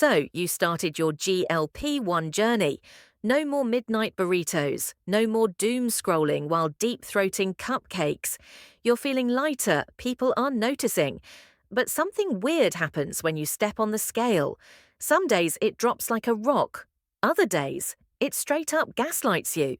So you started your GLP-1 journey. No more midnight burritos, no more doom scrolling while deep-throating cupcakes. You're feeling lighter, people are noticing. But something weird happens when you step on the scale. Some days it drops like a rock. Other days, it straight up gaslights you.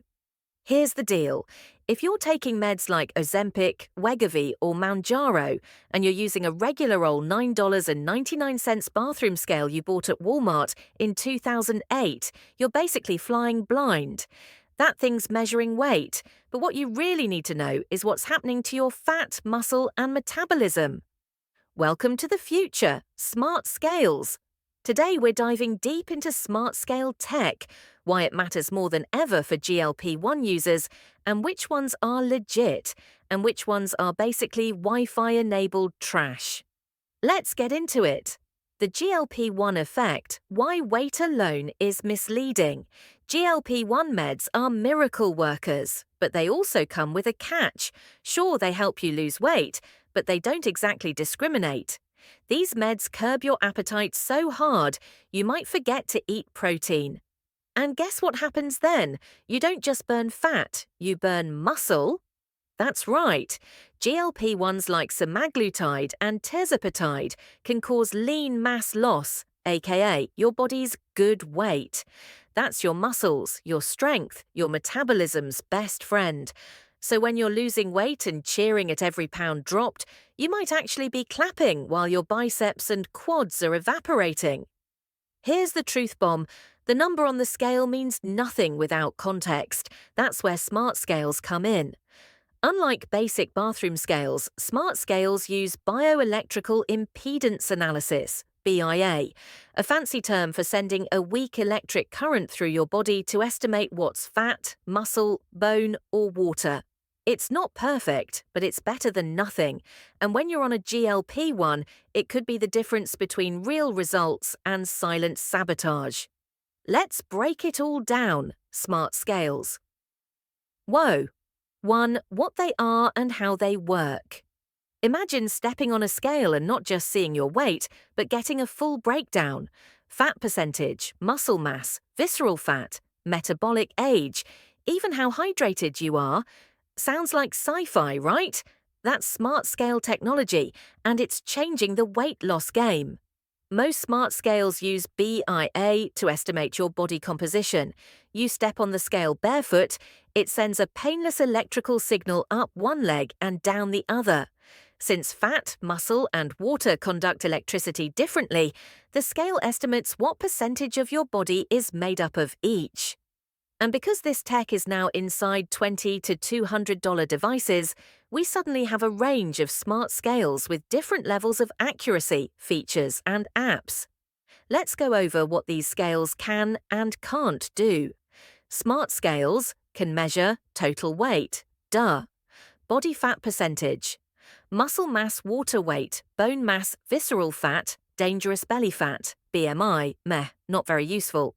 Here's the deal. If you're taking meds like Ozempic, Wegovy, or Mounjaro, and you're using a regular old $9.99 bathroom scale you bought at Walmart in 2008, you're basically flying blind. That thing's measuring weight, but what you really need to know is what's happening to your fat, muscle, and metabolism. Welcome to the future, smart scales. Today we're diving deep into smart scale tech, why it matters more than ever for GLP-1 users, and which ones are legit, and which ones are basically Wi-Fi-enabled trash. Let's get into it. The GLP-1 effect, why weight alone is misleading. GLP-1 meds are miracle workers, but they also come with a catch. Sure, they help you lose weight, but they don't exactly discriminate. These meds curb your appetite so hard, you might forget to eat protein. And guess what happens then? You don't just burn fat, you burn muscle. That's right. GLP-1s like semaglutide and tirzepatide can cause lean mass loss, aka your body's good weight. That's your muscles, your strength, your metabolism's best friend. So when you're losing weight and cheering at every pound dropped, you might actually be clapping while your biceps and quads are evaporating. Here's the truth bomb. The number on the scale means nothing without context. That's where smart scales come in. Unlike basic bathroom scales, smart scales use bioelectrical impedance analysis, BIA, a fancy term for sending a weak electric current through your body to estimate what's fat, muscle, bone, or water. It's not perfect, but it's better than nothing. And when you're on a GLP-1, it could be the difference between real results and silent sabotage. Let's break it all down. Smart scales. Whoa. 1. What they are and how they work. Imagine stepping on a scale and not just seeing your weight, but getting a full breakdown. Fat percentage, muscle mass, visceral fat, metabolic age, even how hydrated you are. Sounds like sci-fi, right? That's smart scale technology, and it's changing the weight loss game. Most smart scales use BIA to estimate your body composition. You step on the scale barefoot, it sends a painless electrical signal up one leg and down the other. Since fat, muscle, and water conduct electricity differently, the scale estimates what percentage of your body is made up of each. And because this tech is now inside $20 to $200 devices, we suddenly have a range of smart scales with different levels of accuracy, features, and apps. Let's go over what these scales can and can't do. Smart scales can measure total weight, duh. Body fat percentage, muscle mass, water weight, bone mass, visceral fat, dangerous belly fat, BMI, meh, not very useful.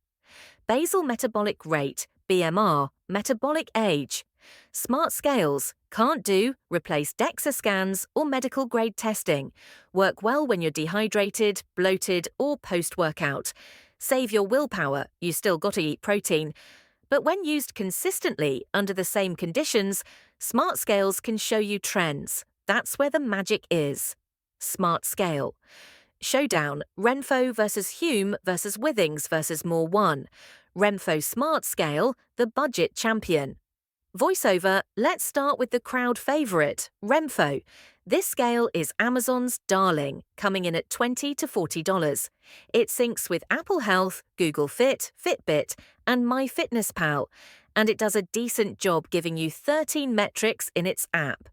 Basal metabolic rate, BMR, metabolic age. Smart scales can't do, replace DEXA scans or medical grade testing. Work well when you're dehydrated, bloated, or post-workout. Save your willpower, you still gotta eat protein. But when used consistently under the same conditions, smart scales can show you trends. That's where the magic is. Smart scale. Showdown, Renpho versus Hume versus Withings versus More One. Renpho Smart Scale, the budget champion. Voiceover, let's start with the crowd favorite, Renpho. This scale is Amazon's darling, coming in at $20 to $40. It syncs with Apple Health, Google Fit, Fitbit, and MyFitnessPal, and it does a decent job giving you 13 metrics in its app.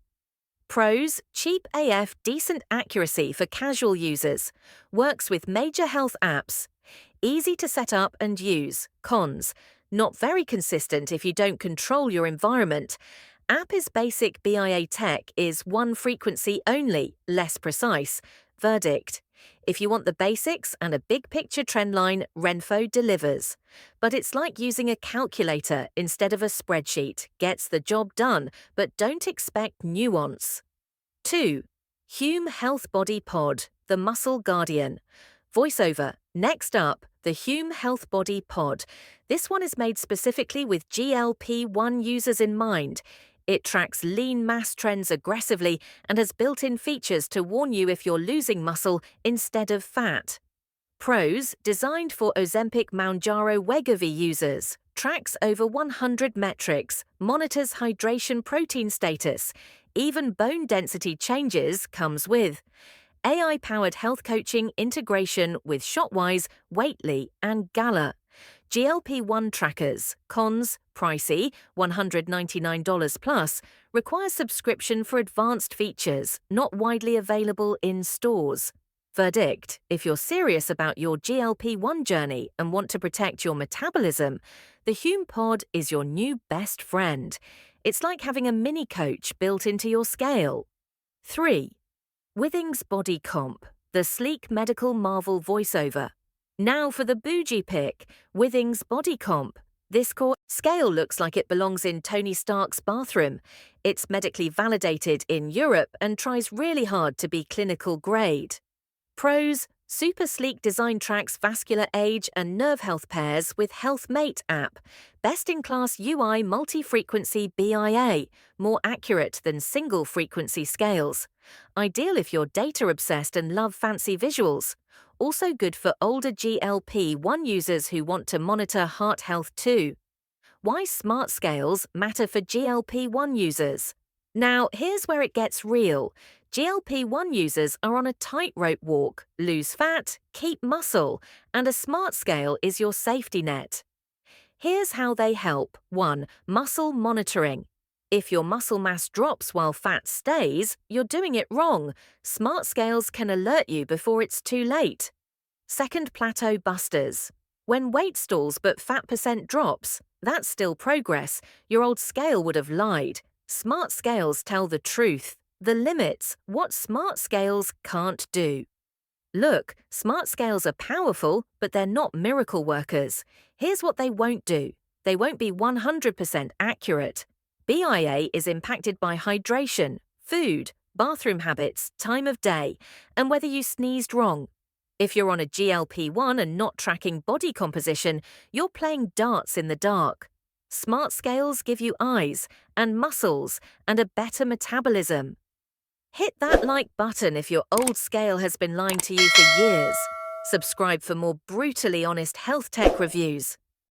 Pros, cheap AF, decent accuracy for casual users. Works with major health apps. Easy to set up and use. Cons, not very consistent if you don't control your environment. App is basic BIA tech is one frequency only, less precise. Verdict, if you want the basics and a big picture trendline, Renpho delivers. But it's like using a calculator instead of a spreadsheet. Gets the job done, but don't expect nuance. 2. Hume Health Body Pod, the Muscle Guardian. Voiceover. Next up, the Hume Health Body Pod. This one is made specifically with GLP-1 users in mind. It tracks lean mass trends aggressively and has built-in features to warn you if you're losing muscle instead of fat. Pros, designed for Ozempic Mounjaro Wegovy users, tracks over 100 metrics, monitors hydration protein status, even bone density changes comes with. AI-powered health coaching integration with Shotwise, Weightly, and Gala. GLP-1 trackers, cons, pricey, $199 plus, requires subscription for advanced features, not widely available in stores. Verdict: if you're serious about your GLP-1 journey and want to protect your metabolism, the Hume Pod is your new best friend. It's like having a mini coach built into your scale. 3. Withings Body Comp, the sleek medical marvel voiceover. Now for the bougie pick, Withings Body Comp. This core scale looks like it belongs in Tony Stark's bathroom. It's medically validated in Europe and tries really hard to be clinical grade. Pros, super sleek design tracks vascular age and nerve health pairs with HealthMate app. Best-in-class UI multi-frequency BIA, more accurate than single-frequency scales. Ideal if you're data-obsessed and love fancy visuals. Also good for older GLP-1 users who want to monitor heart health too. Why smart scales matter for GLP-1 users. Now, here's where it gets real. GLP-1 users are on a tightrope walk: lose fat, keep muscle, and a smart scale is your safety net. Here's how they help. 1. Muscle monitoring. If your muscle mass drops while fat stays, you're doing it wrong. Smart scales can alert you before it's too late. 2. Plateau busters. When weight stalls but fat percent drops, that's still progress. Your old scale would have lied. Smart scales tell the truth. The limits, what smart scales can't do. Look, smart scales are powerful, but they're not miracle workers. Here's what they won't do. They won't be 100% accurate. BIA is impacted by hydration, food, bathroom habits, time of day, and whether you sneezed wrong. If you're on a GLP-1 and not tracking body composition, you're playing darts in the dark. Smart scales give you eyes and muscles and a better metabolism. Hit that like button if your old scale has been lying to you for years. Subscribe for more brutally honest health tech reviews.